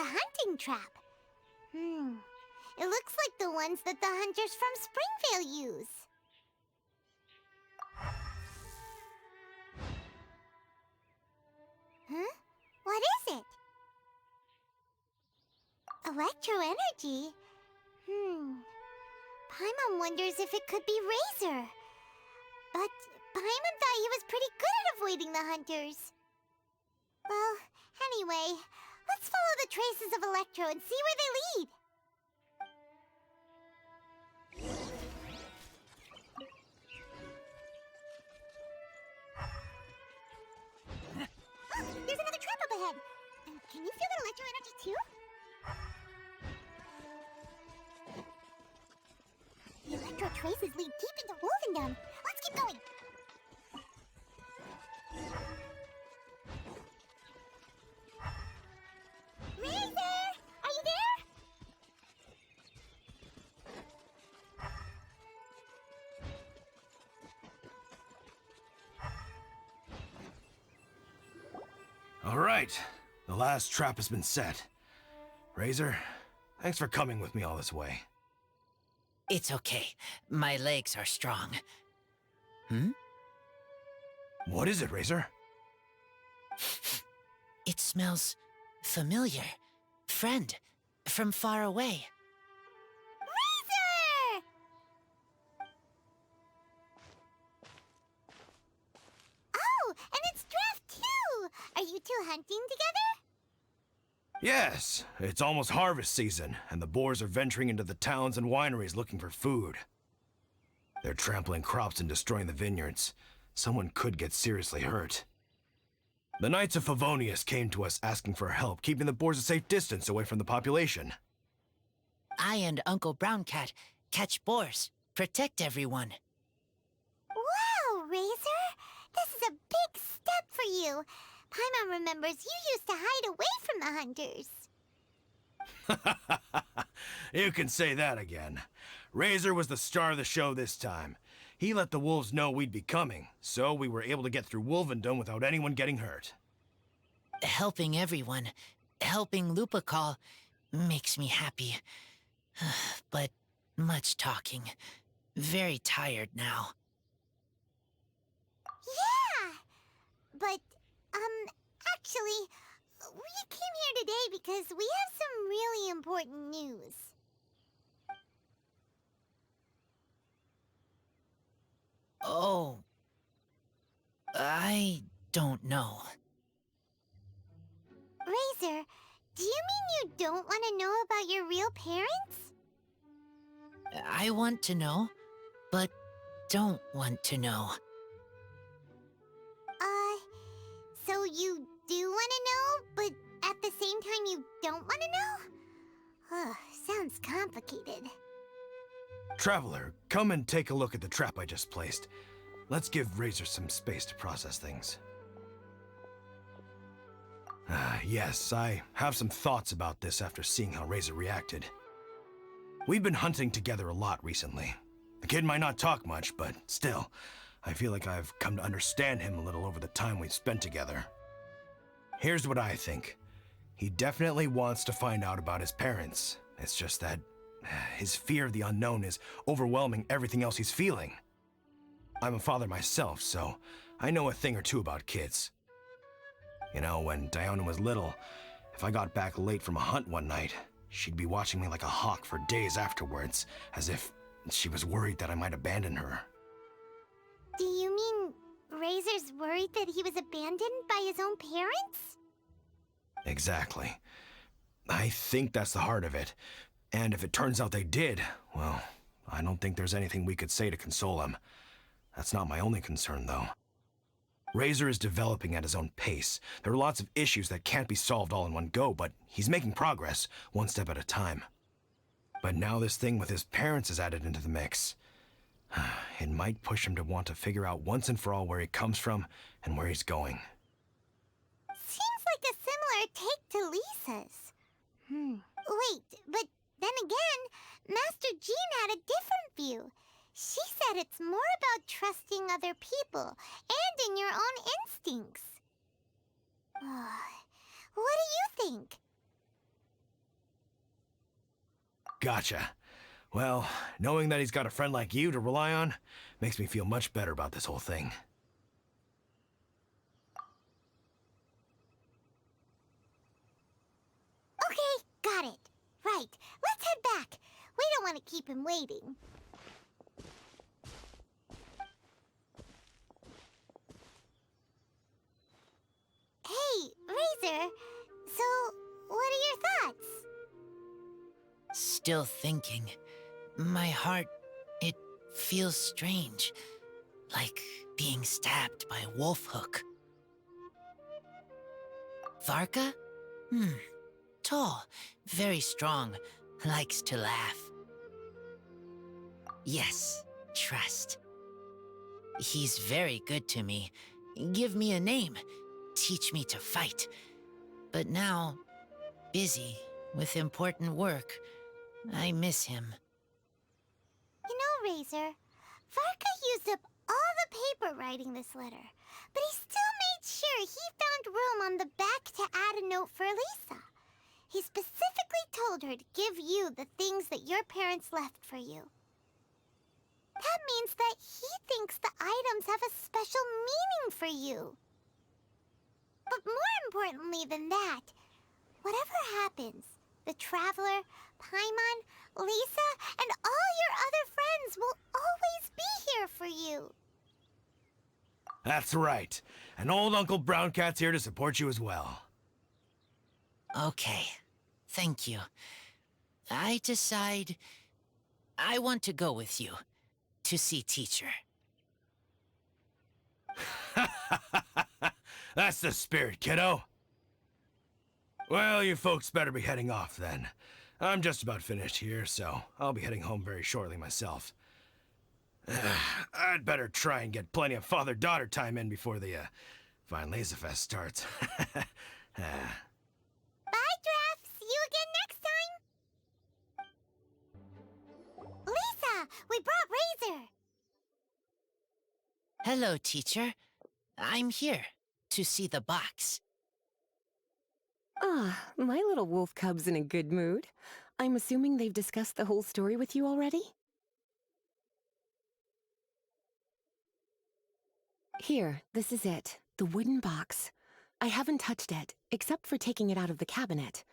a hunting trap. It looks like the ones that the hunters from Springvale use. Huh? What is it? Electro-energy? Paimon wonders if it could be Razor. But Paimon thought he was pretty good at avoiding the hunters. Well, anyway, let's follow the traces of Electro and see where they lead. Oh, there's another trap up ahead. Can you feel that Electro energy too? The Electro traces lead deep into Wolvendom. Let's keep going. Razor! Are you there? All right, the last trap has been set. Razor, thanks for coming with me all this way. It's okay. My legs are strong. What is it, Razor? It smells familiar. Friend, from far away. Razor! Oh, and it's Draft too! Are you two hunting together? Yes, it's almost harvest season, and the boars are venturing into the towns and wineries looking for food. They're trampling crops and destroying the vineyards. Someone could get seriously hurt. The Knights of Favonius came to us asking for help, keeping the boars a safe distance away from the population. I and Uncle Brown Cat catch boars, protect everyone. Wow, Razor! This is a big step for you. Paimon remembers you used to hide away from the hunters. You can say that again. Razor was the star of the show this time. He let the wolves know we'd be coming, so we were able to get through Wolvendom without anyone getting hurt. Helping everyone, helping Lupercal, makes me happy. But much talking. Very tired now. Yeah! But, actually, we came here today because we have some really important news. Oh. I don't know. Razor, do you mean you don't want to know about your real parents? I want to know, but don't want to know. So you do want to know, but at the same time you don't want to know? Sounds complicated. Traveler, come and take a look at the trap I just placed. Let's give Razor some space to process things. Yes, I have some thoughts about this after seeing how Razor reacted. We've been hunting together a lot recently. The kid might not talk much, but still, I feel like I've come to understand him a little over the time we've spent together. Here's what I think. He definitely wants to find out about his parents. It's just that his fear of the unknown is overwhelming everything else he's feeling. I'm a father myself, so I know a thing or two about kids. You know, when Diona was little, if I got back late from a hunt one night, she'd be watching me like a hawk for days afterwards, as if she was worried that I might abandon her. Do you mean Razor's worried that he was abandoned by his own parents? Exactly. I think that's the heart of it. And if it turns out they did, well, I don't think there's anything we could say to console him. That's not my only concern, though. Razor is developing at his own pace. There are lots of issues that can't be solved all in one go, but he's making progress, one step at a time. But now this thing with his parents is added into the mix. It might push him to want to figure out once and for all where he comes from and where he's going. Seems like a similar take to Lisa's. Wait, but then again, Master Jean had a different view. She said it's more about trusting other people and in your own instincts. What do you think? Gotcha. Well, knowing that he's got a friend like you to rely on makes me feel much better about this whole thing. Okay, got it. Right, let's head back. We don't want to keep him waiting. Hey, Razor. So, what are your thoughts? Still thinking. My heart, it feels strange. Like being stabbed by a wolf hook. Varka? Tall, very strong, likes to laugh. Yes, trust. He's very good to me. Give me a name. Teach me to fight. But now, busy with important work. I miss him. You know, Razor, Varka used up all the paper writing this letter, but he still made sure he found room on the back to add a note for Lisa. He specifically told her to give you the things that your parents left for you. That means that he thinks the items have a special meaning for you. But more importantly than that, whatever happens, the Traveler, Paimon, Lisa, and all your other friends will always be here for you. That's right. And old Uncle Brown Cat's here to support you as well. Okay, thank you. I decide I want to go with you to see teacher. That's the spirit, kiddo. Well, you folks better be heading off then. I'm just about finished here, so I'll be heading home very shortly myself. I'd better try and get plenty of father-daughter time in before the Fine Laser Fest starts. Bye, Draft. See you again next time. Lisa, we brought Razor. Hello, teacher. I'm here to see the box. Ah, my little wolf cub's in a good mood. I'm assuming they've discussed the whole story with you already? Here, this is it. The wooden box. I haven't touched it, except for taking it out of the cabinet.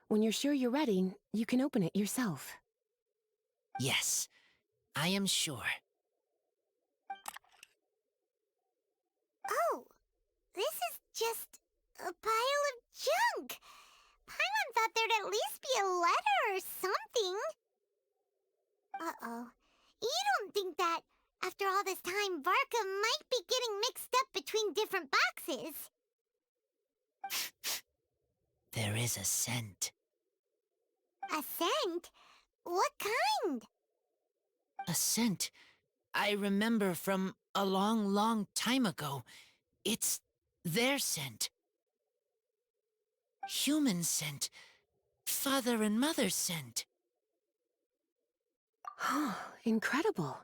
When you're sure you're ready, you can open it yourself. Yes, I am sure. Oh, this is just a pile of junk. Paimon thought there'd at least be a letter or something. Uh-oh. You don't think that, after all this time, Varka might be getting mixed up between different boxes? There is a scent. A scent? What kind? A scent I remember from a long, long time ago. It's their scent. Human scent. Father and mother scent. Oh, incredible.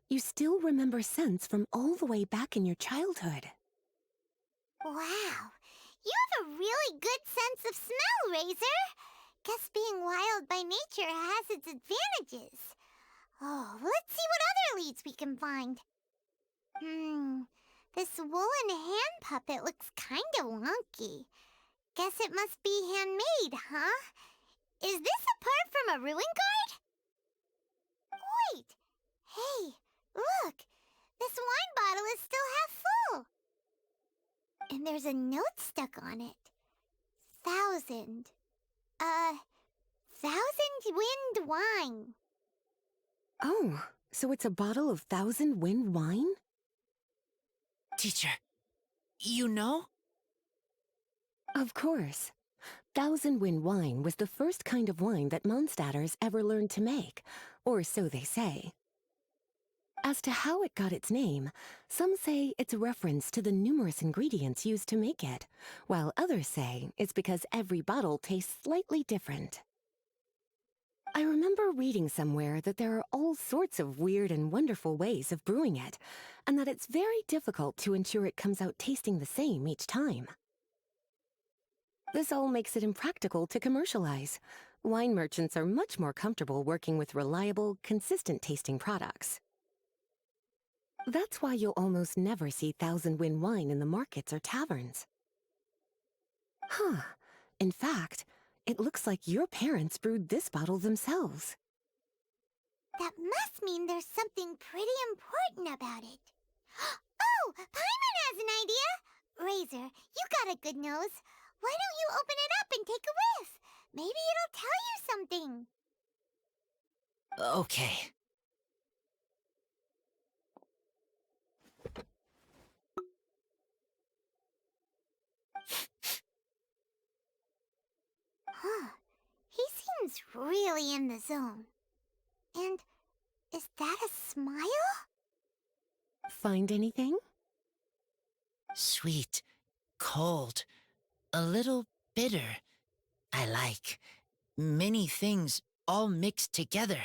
You still remember scents from all the way back in your childhood. Wow. You have a really good sense of smell, Razor. Guess being wild by nature has its advantages. Oh, let's see what other leads we can find. This woolen hand puppet looks kinda wonky. Guess it must be handmade, huh? Is this a part from a ruin guard? Wait! Hey, look! This wine bottle is still half full! And there's a note stuck on it. 1,000. 1,000 wind wine. Oh, so it's a bottle of 1,000 wind wine? Teacher, you know? Of course. 1,000 wind wine was the first kind of wine that Mondstadters ever learned to make, or so they say. As to how it got its name, some say it's a reference to the numerous ingredients used to make it, while others say it's because every bottle tastes slightly different. I remember reading somewhere that there are all sorts of weird and wonderful ways of brewing it, and that it's very difficult to ensure it comes out tasting the same each time. This all makes it impractical to commercialize, Wine merchants are much more comfortable working with reliable, consistent-tasting products. That's why you'll almost never see Thousand Wind wine in the markets or taverns. Huh. In fact, it looks like your parents brewed this bottle themselves. That must mean there's something pretty important about it. Oh, Paimon has an idea! Razor, you got a good nose. Why don't you open it up and take a whiff? Maybe it'll tell you something. Okay. Huh. He seems really in the zone. And is that a smile? Find anything? Sweet, cold, a little bitter. I like many things all mixed together.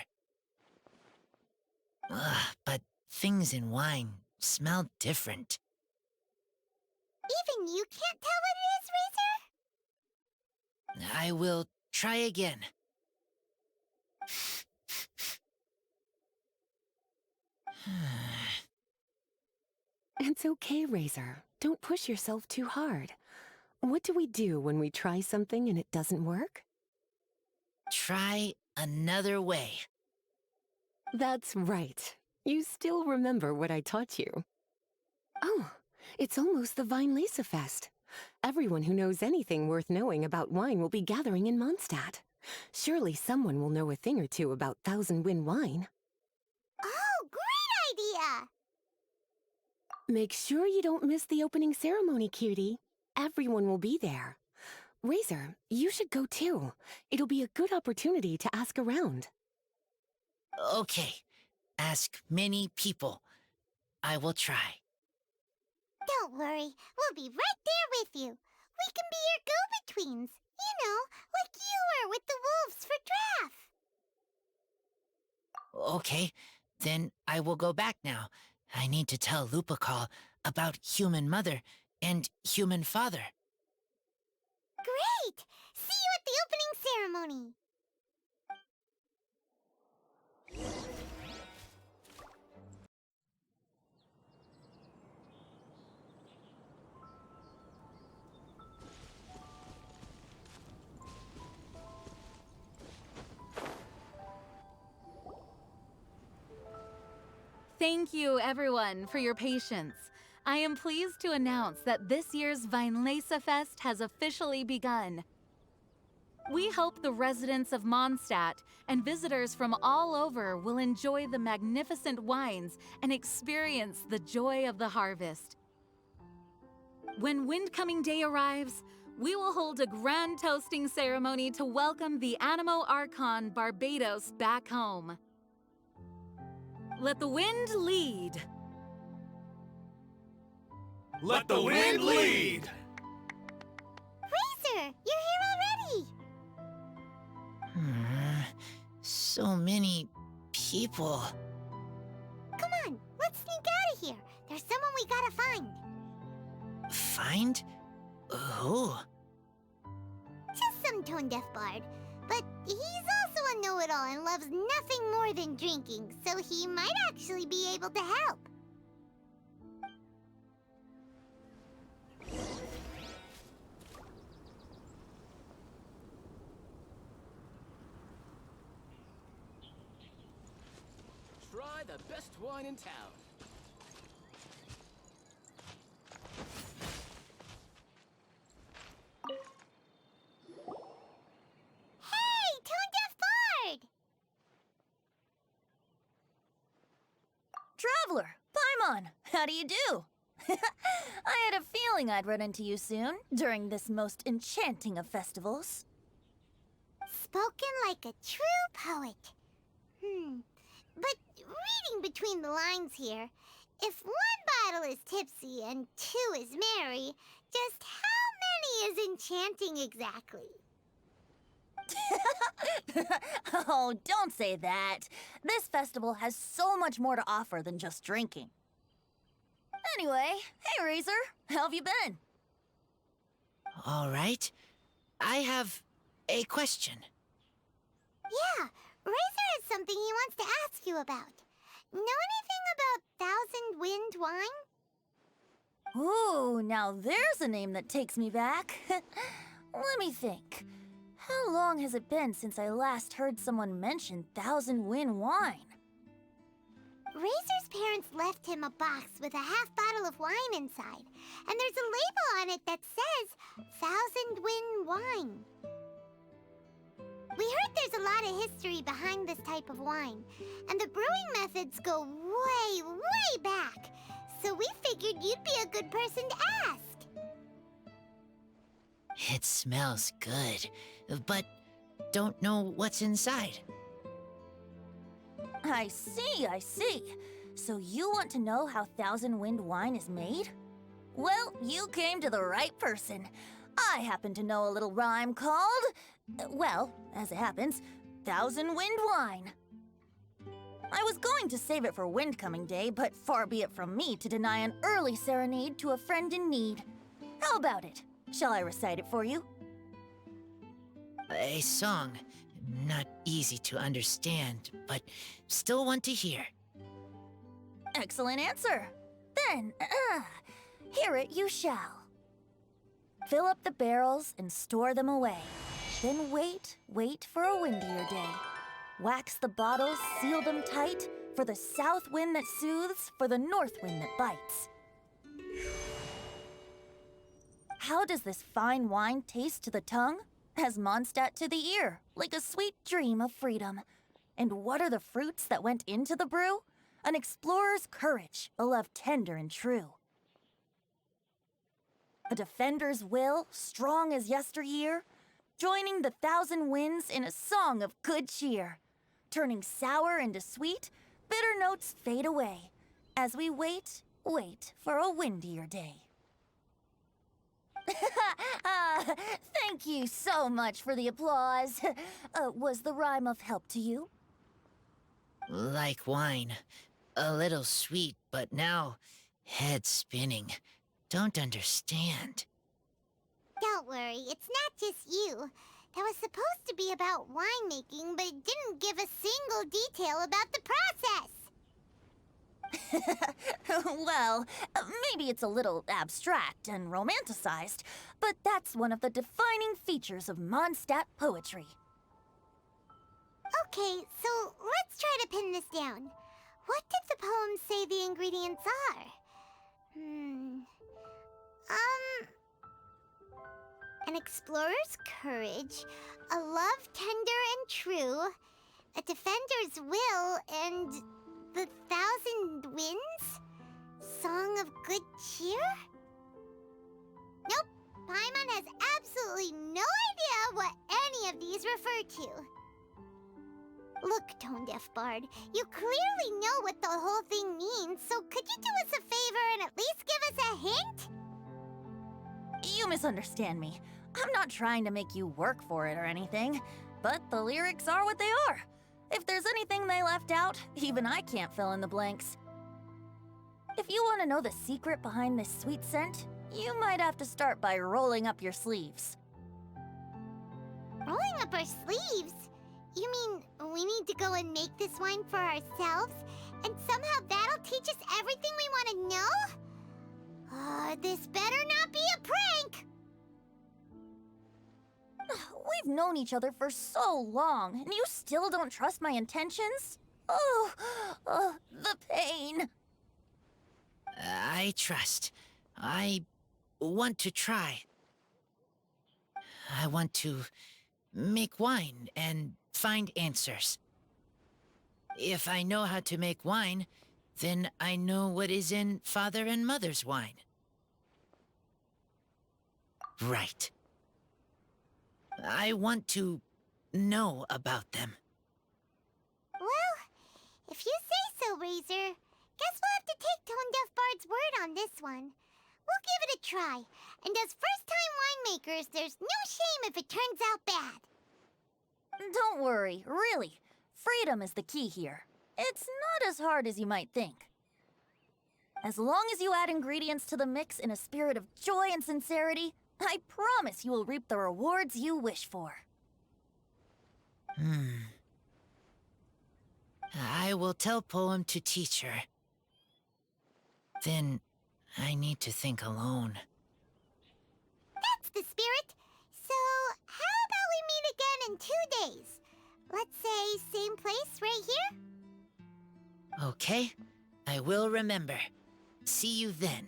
Ugh, but things in wine smell different. Even you can't tell what it is, Razor? I will try again. It's okay, Razor. Don't push yourself too hard. What do we do when we try something and it doesn't work? Try another way. That's right. You still remember what I taught you. Oh, it's almost the YEAAAAAHH Fest. Everyone who knows anything worth knowing about wine will be gathering in Mondstadt. Surely someone will know a thing or two about Thousand Wind wine. Oh, great idea! Make sure you don't miss the opening ceremony, cutie. Everyone will be there. Razor, you should go too. It'll be a good opportunity to ask around. Okay, ask many people. I will try. Don't worry, we'll be right there with you. We can be your go-betweens. You know, like you were with the wolves for Draff. Okay, then I will go back now. I need to tell Lupacall about Human Mother and Human Father. Great! See you at the opening ceremony. Thank you, everyone, for your patience. I am pleased to announce that this year's YEAAAAAAHH Fest has officially begun. We hope the residents of Mondstadt and visitors from all over will enjoy the magnificent wines and experience the joy of the harvest. When Windcoming Day arrives, we will hold a grand toasting ceremony to welcome the Animo Archon Barbados back home. Let the wind lead. Let the wind lead! Razor, you're here already. So many people. Come on, let's sneak out of here. There's someone we gotta find. Find? Who? Just some tone-deaf bard. But he's also a know-it-all and loves nothing more than drinking, so he might actually be able to help. Try the best wine in town. Hey, tone-deaf bard! Traveler, Paimon, how do you do? I had a feeling I'd run into you soon, during this most enchanting of festivals. Spoken like a true poet. But reading between the lines here, if one bottle is tipsy and two is merry, just how many is enchanting exactly? Oh, don't say that. This festival has so much more to offer than just drinking. Anyway, hey Razor, how have you been? All right. I have a question. Yeah, Razor has something he wants to ask you about. Know anything about Thousand Wind Wine? Ooh, now there's a name that takes me back. Let me think. How long has it been since I last heard someone mention Thousand Wind Wine? Razor's parents left him a box with a half bottle of wine inside, and there's a label on it that says Thousand Wind Wine. We heard there's a lot of history behind this type of wine, and the brewing methods go way, way back. So we figured you'd be a good person to ask. It smells good, but don't know what's inside. I see, I see. So you want to know how Thousand Wind Wine is made? Well, you came to the right person. I happen to know a little rhyme called, well, as it happens, Thousand Wind Wine. I was going to save it for Windcoming Day, but far be it from me to deny an early serenade to a friend in need. How about it? Shall I recite it for you? A song. Not easy to understand, but still want to hear. Excellent answer. Then, hear it you shall. Fill up the barrels and store them away. Then wait for a windier day. Wax the bottles, seal them tight, for the south wind that soothes, for the north wind that bites. How does this fine wine taste to the tongue? As Mondstadt to the ear, like a sweet dream of freedom. And what are the fruits that went into the brew? An explorer's courage, a love tender and true. A defender's will, strong as yesteryear, joining the thousand winds in a song of good cheer. Turning sour into sweet, bitter notes fade away, as we wait for a windier day. Thank you so much for the applause. Was the rhyme of help to you? Like wine. A little sweet, but now head spinning. Don't understand. Don't worry, it's not just you. That was supposed to be about winemaking, but it didn't give a single detail about the process. Well, maybe it's a little abstract and romanticized, but that's one of the defining features of Mondstadt poetry. Okay, so let's try to pin this down. What did the poem say the ingredients are? An explorer's courage, a love tender and true, a defender's will, and the thousand winds? Song of good cheer? Nope, Paimon has absolutely no idea what any of these refer to. Look, Tone-Deaf Bard, you clearly know what the whole thing means, so could you do us a favor and at least give us a hint? You misunderstand me. I'm not trying to make you work for it or anything, but the lyrics are what they are. If there's anything they left out, even I can't fill in the blanks. If you want to know the secret behind this sweet scent, you might have to start by rolling up your sleeves. Rolling up our sleeves? You mean we need to go and make this wine for ourselves, and somehow that'll teach us everything we want to know? This better not be a prank! We've known each other for so long, and you still don't trust my intentions? Oh, the pain. I trust. I want to try. I want to make wine and find answers. If I know how to make wine, then I know what is in Father and Mother's wine. Right. I want to know about them. Well, if you say so, Razor, guess we'll have to take Tone-Deaf Bard's word on this one. We'll give it a try, and as first-time winemakers, there's no shame if it turns out bad. Don't worry, really. Freedom is the key here. It's not as hard as you might think. As long as you add ingredients to the mix in a spirit of joy and sincerity, I promise you will reap the rewards you wish for. I will tell Poem to teach her. Then I need to think alone. That's the spirit. So, how about we meet again in 2 days? Let's say same place right here? Okay, I will remember. See you then.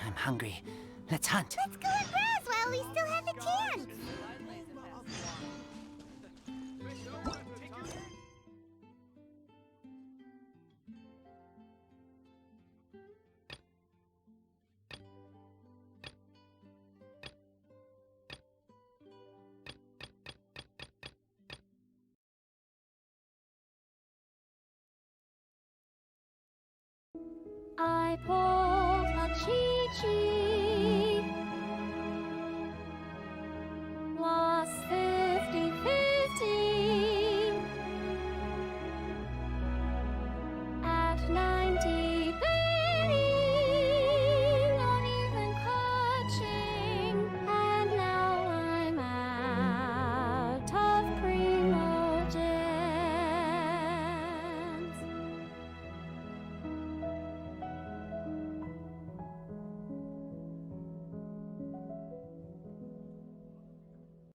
I'm hungry. Let's hunt. Let's go and browse while we still have the chance. I pulled a Chi-Chi